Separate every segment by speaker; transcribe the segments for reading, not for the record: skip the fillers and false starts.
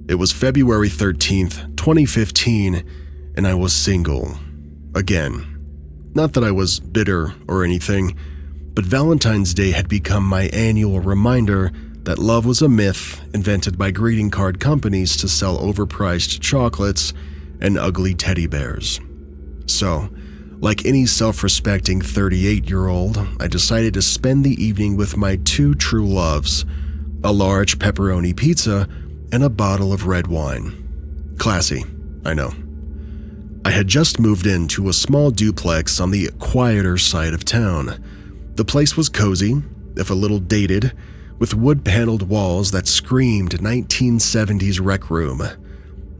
Speaker 1: It was February 13th, 2015, and I was single. Again. Not that I was bitter or anything, but Valentine's Day had become my annual reminder that love was a myth invented by greeting card companies to sell overpriced chocolates and ugly teddy bears. So, like any self-respecting 38-year-old, I decided to spend the evening with my two true loves, a large pepperoni pizza and a bottle of red wine. Classy, I know. I had just moved into a small duplex on the quieter side of town. The place was cozy, if a little dated, with wood-paneled walls that screamed 1970s rec room.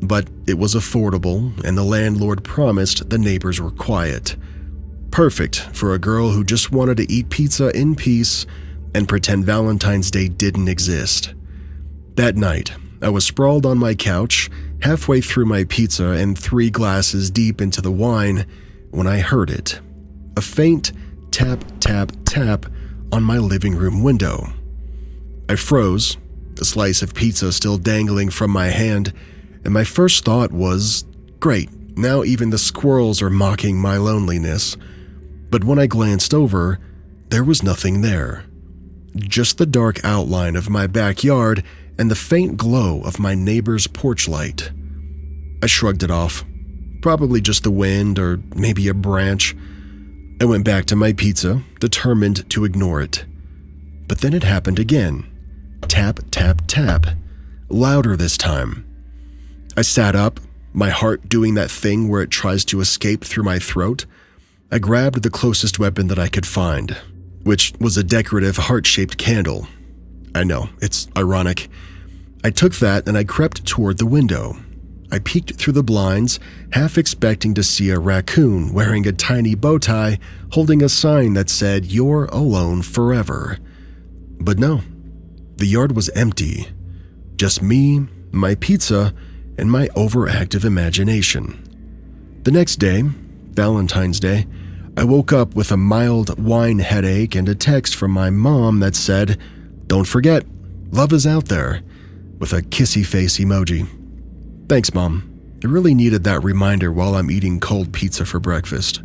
Speaker 1: But it was affordable, and the landlord promised the neighbors were quiet. Perfect for a girl who just wanted to eat pizza in peace and pretend Valentine's Day didn't exist. That night, I was sprawled on my couch, halfway through my pizza and 3 glasses deep into the wine, when I heard it. A faint tap, tap, tap on my living room window. I froze, a slice of pizza still dangling from my hand, and my first thought was, great, now even the squirrels are mocking my loneliness. But when I glanced over, there was nothing there. Just the dark outline of my backyard and the faint glow of my neighbor's porch light. I shrugged it off. Probably just the wind or maybe a branch. I went back to my pizza, determined to ignore it. But then it happened again. Tap, tap, tap. Louder this time. I sat up, my heart doing that thing where it tries to escape through my throat. I grabbed the closest weapon that I could find, which was a decorative heart-shaped candle. I know, it's ironic. I took that and I crept toward the window. I peeked through the blinds, half expecting to see a raccoon wearing a tiny bow tie holding a sign that said, "You're alone forever." But no, the yard was empty. Just me, my pizza, and my overactive imagination. The next day, Valentine's Day, I woke up with a mild wine headache and a text from my mom that said, "Don't forget, love is out there," with a kissy face emoji. Thanks, Mom. I really needed that reminder while I'm eating cold pizza for breakfast.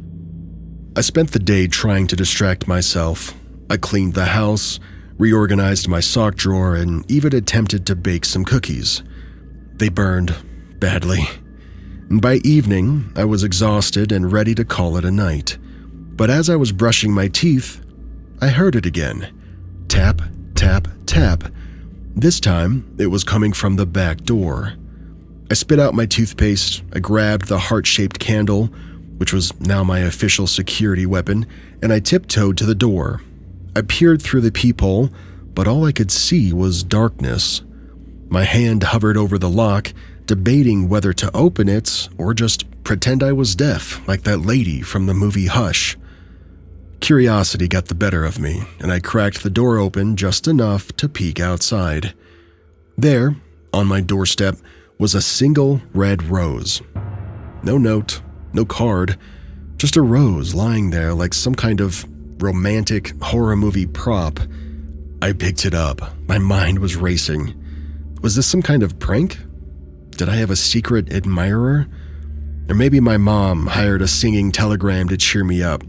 Speaker 1: I spent the day trying to distract myself. I cleaned the house, reorganized my sock drawer, and even attempted to bake some cookies. They burned badly. And by evening, I was exhausted and ready to call it a night. But as I was brushing my teeth, I heard it again. Tap, tap, tap. This time, it was coming from the back door. I spit out my toothpaste, I grabbed the heart-shaped candle, which was now my official security weapon, and I tiptoed to the door. I peered through the peephole, but all I could see was darkness. My hand hovered over the lock, debating whether to open it or just pretend I was deaf, like that lady from the movie Hush. Curiosity got the better of me, and I cracked the door open just enough to peek outside. There, on my doorstep, was a single red rose. No note, no card, just a rose lying there like some kind of romantic horror movie prop. I picked it up. My mind was racing. Was this some kind of prank? Did I have a secret admirer? Or maybe my mom hired a singing telegram to cheer me up.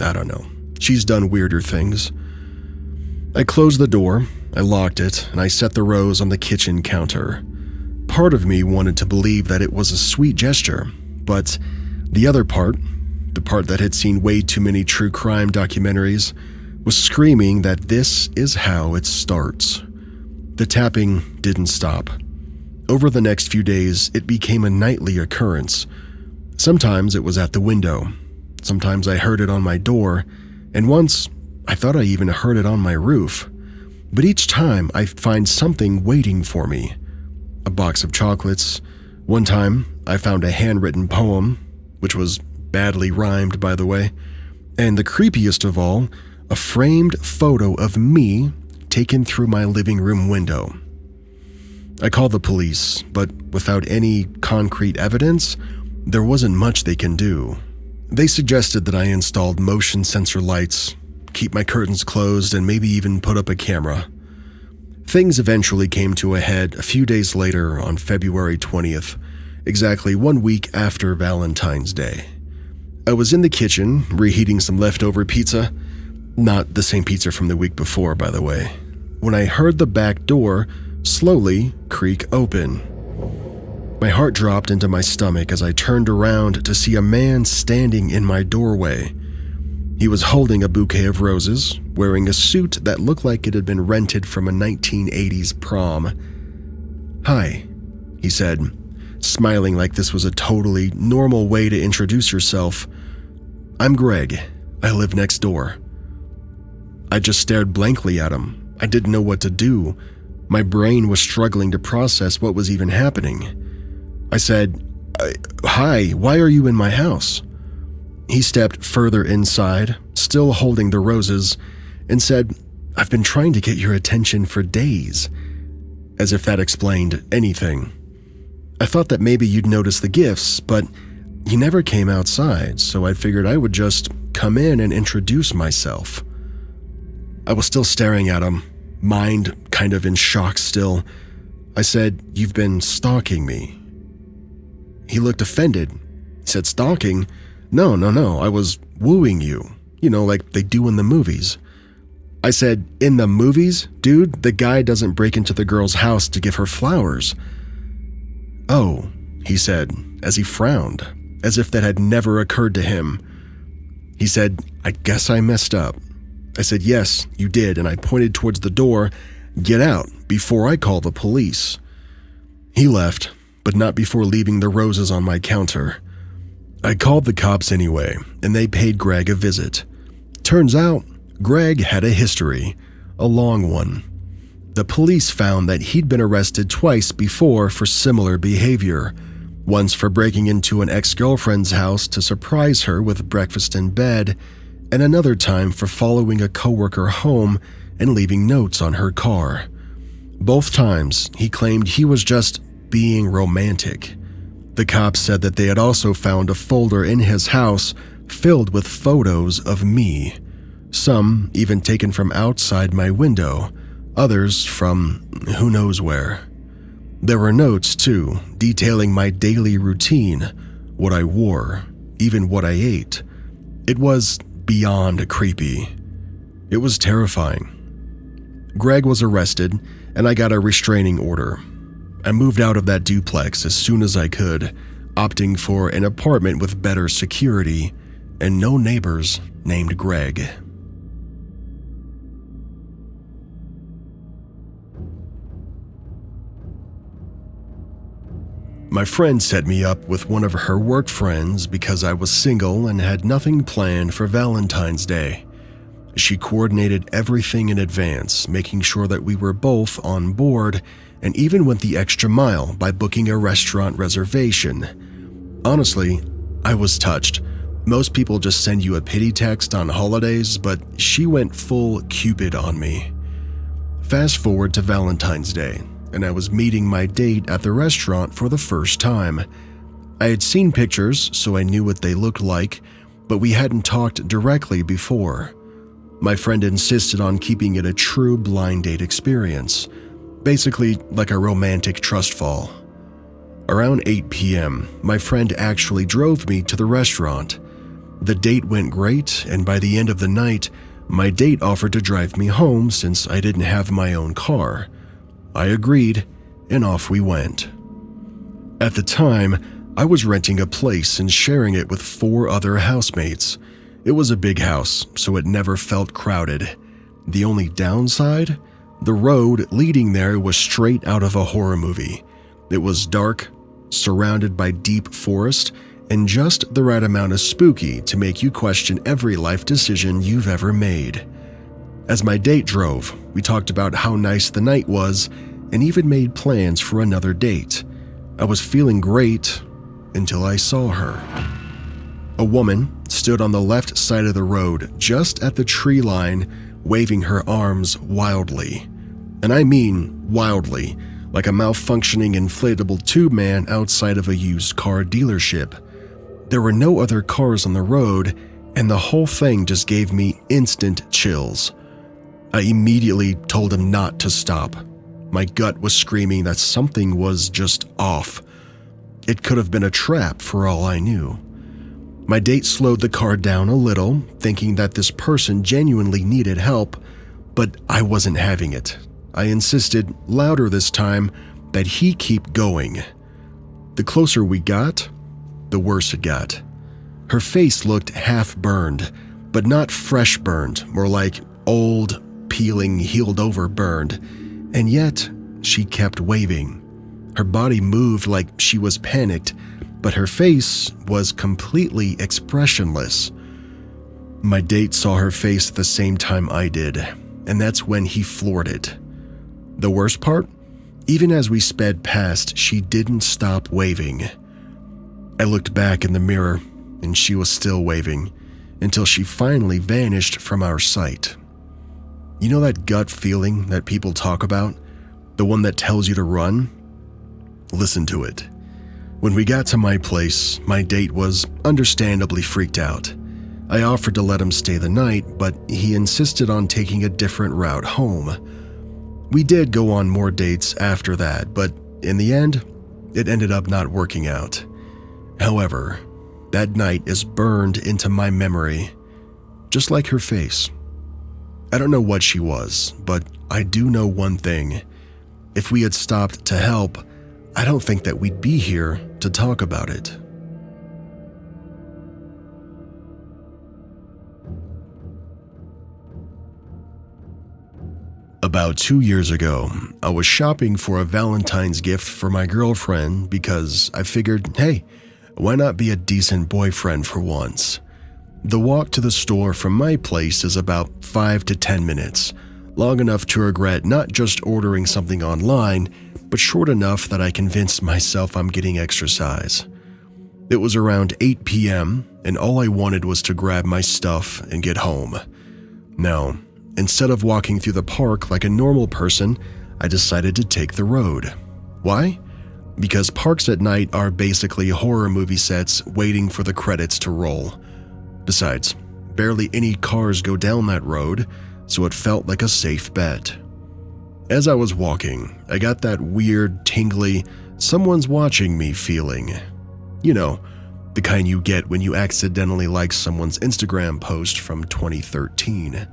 Speaker 1: I don't know. She's done weirder things. I closed the door, I locked it, and I set the rose on the kitchen counter. Part of me wanted to believe that it was a sweet gesture, but the other part, the part that had seen way too many true crime documentaries, was screaming that this is how it starts. The tapping didn't stop. Over the next few days, it became a nightly occurrence. Sometimes it was at the window. Sometimes I heard it on my door, and once I thought I even heard it on my roof. But each time I'd find something waiting for me. A box of chocolates. One time, I found a handwritten poem, which was badly rhymed, by the way. And the creepiest of all, a framed photo of me taken through my living room window. I called the police, but without any concrete evidence, there wasn't much they can do. They suggested that I installed motion sensor lights, keep my curtains closed, and maybe even put up a camera. Things eventually came to a head a few days later on February 20th, exactly 1 week after Valentine's Day. I was in the kitchen reheating some leftover pizza, not the same pizza from the week before, by the way, when I heard the back door slowly creak open. My heart dropped into my stomach as I turned around to see a man standing in my doorway. He was holding a bouquet of roses, wearing a suit that looked like it had been rented from a 1980s prom. "Hi," he said, smiling like this was a totally normal way to introduce yourself. "I'm Greg. I live next door." I just stared blankly at him. I didn't know what to do. My brain was struggling to process what was even happening. I said, "Hi, why are you in my house?" He stepped further inside, still holding the roses, and said, "I've been trying to get your attention for days," as if that explained anything. I thought that maybe you'd notice the gifts, but you never came outside, so I figured I would just come in and introduce myself. I was still staring at him, mind kind of in shock still. I said, "You've been stalking me." He looked offended. He said, "Stalking? No, I was wooing you. Like they do in the movies." I said, "In the movies? Dude, the guy doesn't break into the girl's house to give her flowers." "Oh," he said, as he frowned, as if that had never occurred to him. He said, "I guess I messed up." I said, "Yes, you did," and I pointed towards the door. "Get out before I call the police." He left, but not before leaving the roses on my counter. I called the cops anyway, and they paid Greg a visit. Turns out, Greg had a history, a long one. The police found that he'd been arrested twice before for similar behavior, once for breaking into an ex-girlfriend's house to surprise her with breakfast in bed, and another time for following a coworker home and leaving notes on her car. Both times, he claimed he was just being romantic. The cops said that they had also found a folder in his house filled with photos of me, some even taken from outside my window, others from who knows where. There were notes, too, detailing my daily routine, what I wore, even what I ate. It was beyond creepy. It was terrifying. Greg was arrested, and I got a restraining order. I moved out of that duplex as soon as I could, opting for an apartment with better security and no neighbors named Greg. My friend set me up with one of her work friends because I was single and had nothing planned for Valentine's Day. She coordinated everything in advance, making sure that we were both on board, and even went the extra mile by booking a restaurant reservation. Honestly, I was touched. Most people just send you a pity text on holidays, but she went full Cupid on me. Fast forward to Valentine's Day, and I was meeting my date at the restaurant for the first time. I had seen pictures, so I knew what they looked like, but we hadn't talked directly before. My friend insisted on keeping it a true blind date experience, basically like a romantic trust fall. Around 8 p.m., my friend actually drove me to the restaurant. The date went great, and by the end of the night, my date offered to drive me home since I didn't have my own car. I agreed, and off we went. At the time, I was renting a place and sharing it with 4 other housemates. It was a big house, so it never felt crowded. The only downside? The road leading there was straight out of a horror movie. It was dark, surrounded by deep forest, and just the right amount of spooky to make you question every life decision you've ever made. As my date drove, we talked about how nice the night was and even made plans for another date. I was feeling great until I saw her. A woman stood on the left side of the road just at the tree line, waving her arms wildly. And I mean wildly, like a malfunctioning inflatable tube man outside of a used car dealership. There were no other cars on the road, and the whole thing just gave me instant chills. I immediately told him not to stop. My gut was screaming that something was just off. It could have been a trap for all I knew. My date slowed the car down a little, thinking that this person genuinely needed help, but I wasn't having it. I insisted, louder this time, that he keep going. The closer we got, the worse it got. Her face looked half burned, but not fresh burned, more like old, peeling, healed over burned. And yet, she kept waving. Her body moved like she was panicked, but her face was completely expressionless. My date saw her face at the same time I did, and that's when he floored it. The worst part? Even as we sped past, she didn't stop waving. I looked back in the mirror, and she was still waving, until she finally vanished from our sight. You know that gut feeling that people talk about? The one that tells you to run? Listen to it. When we got to my place, my date was understandably freaked out. I offered to let him stay the night, but he insisted on taking a different route home. We did go on more dates after that, but in the end, it ended up not working out. However, that night is burned into my memory, just like her face. I don't know what she was, but I do know one thing. If we had stopped to help, I don't think that we'd be here to talk about it. About 2 years ago, I was shopping for a Valentine's gift for my girlfriend because I figured, hey, why not be a decent boyfriend for once? The walk to the store from my place is about 5 to 10 minutes, long enough to regret not just ordering something online, but short enough that I convinced myself I'm getting exercise. It was around 8 p.m., and all I wanted was to grab my stuff and get home. Now, instead of walking through the park like a normal person, I decided to take the road. Why? Because parks at night are basically horror movie sets waiting for the credits to roll. Besides, barely any cars go down that road, so it felt like a safe bet. As I was walking, I got that weird, tingly, someone's watching me feeling. You know, the kind you get when you accidentally like someone's Instagram post from 2013.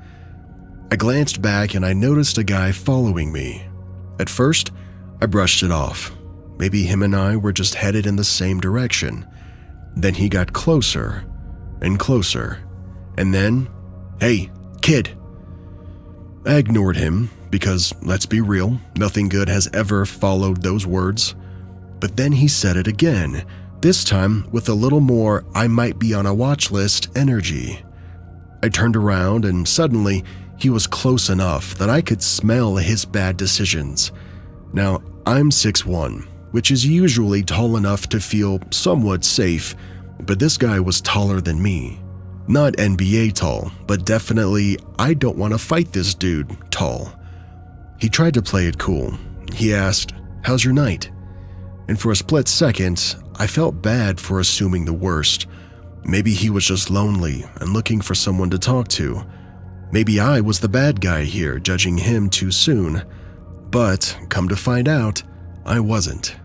Speaker 1: I glanced back and I noticed a guy following me. At first, I brushed it off. Maybe him and I were just headed in the same direction. Then he got closer and closer. And then, hey, kid. I ignored him because, let's be real, nothing good has ever followed those words. But then he said it again, this time with a little more I might be on a watch list energy. I turned around and suddenly he was close enough that I could smell his bad decisions. Now, I'm 6'1", which is usually tall enough to feel somewhat safe, but this guy was taller than me. Not NBA tall, but definitely I don't want to fight this dude tall. He tried to play it cool. He asked, "How's your night?" And for a split second, I felt bad for assuming the worst. Maybe he was just lonely and looking for someone to talk to. Maybe I was the bad guy here, judging him too soon. But, come to find out, I wasn't.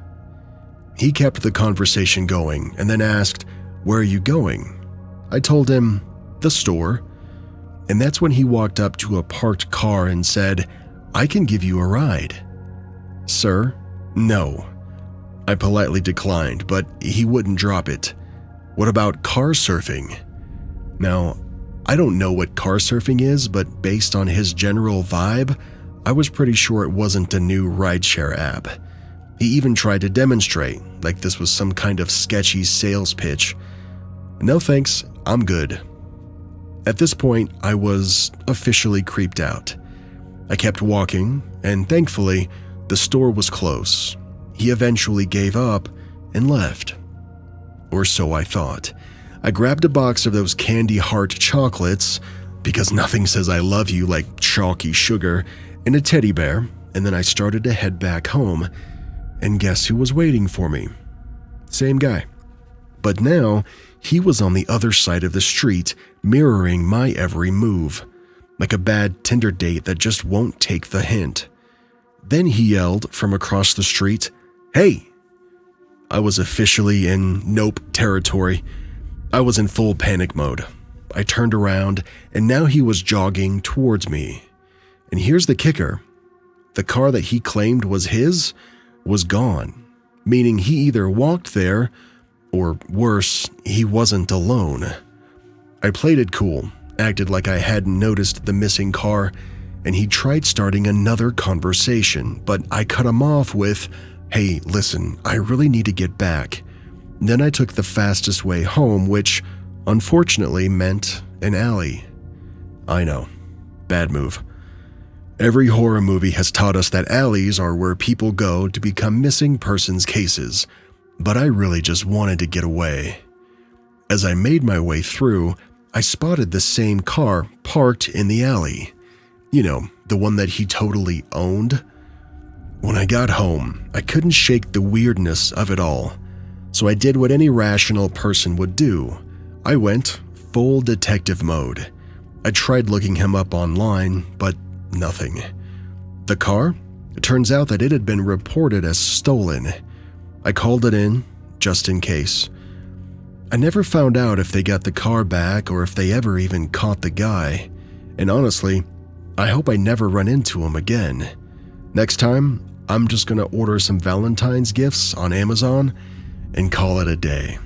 Speaker 1: He kept the conversation going and then asked, "Where are you going?" I told him, "The store." And that's when he walked up to a parked car and said, "I can give you a ride." "Sir, no." I politely declined, but he wouldn't drop it. "What about car surfing?" Now, I don't know what car surfing is, but based on his general vibe, I was pretty sure it wasn't a new rideshare app. He even tried to demonstrate, like this was some kind of sketchy sales pitch. No thanks, I'm good. At this point, I was officially creeped out. I kept walking, and thankfully, the store was close. He eventually gave up and left. Or so I thought. I grabbed a box of those candy heart chocolates, because nothing says I love you like chalky sugar, and a teddy bear, and then I started to head back home. And guess who was waiting for me? Same guy. But now, he was on the other side of the street, mirroring my every move, like a bad Tinder date that just won't take the hint. Then he yelled from across the street, "Hey!" I was officially in nope territory. I was in full panic mode. I turned around, and now he was jogging towards me. And here's the kicker. The car that he claimed was his was gone, meaning he either walked there, or worse, he wasn't alone. I played it cool, acted like I hadn't noticed the missing car, and he tried starting another conversation, but I cut him off with, "Hey, listen, I really need to get back." Then I took the fastest way home, which unfortunately meant an alley. I know, bad move. Every horror movie has taught us that alleys are where people go to become missing persons cases, but I really just wanted to get away. As I made my way through, I spotted the same car parked in the alley. You know, the one that he totally owned. When I got home, I couldn't shake the weirdness of it all, so I did what any rational person would do. I went full detective mode. I tried looking him up online, but nothing. The car? It turns out that it had been reported as stolen. I called it in, just in case. I never found out if they got the car back or if they ever even caught the guy. And honestly, I hope I never run into him again. Next time, I'm just gonna order some Valentine's gifts on Amazon and call it a day.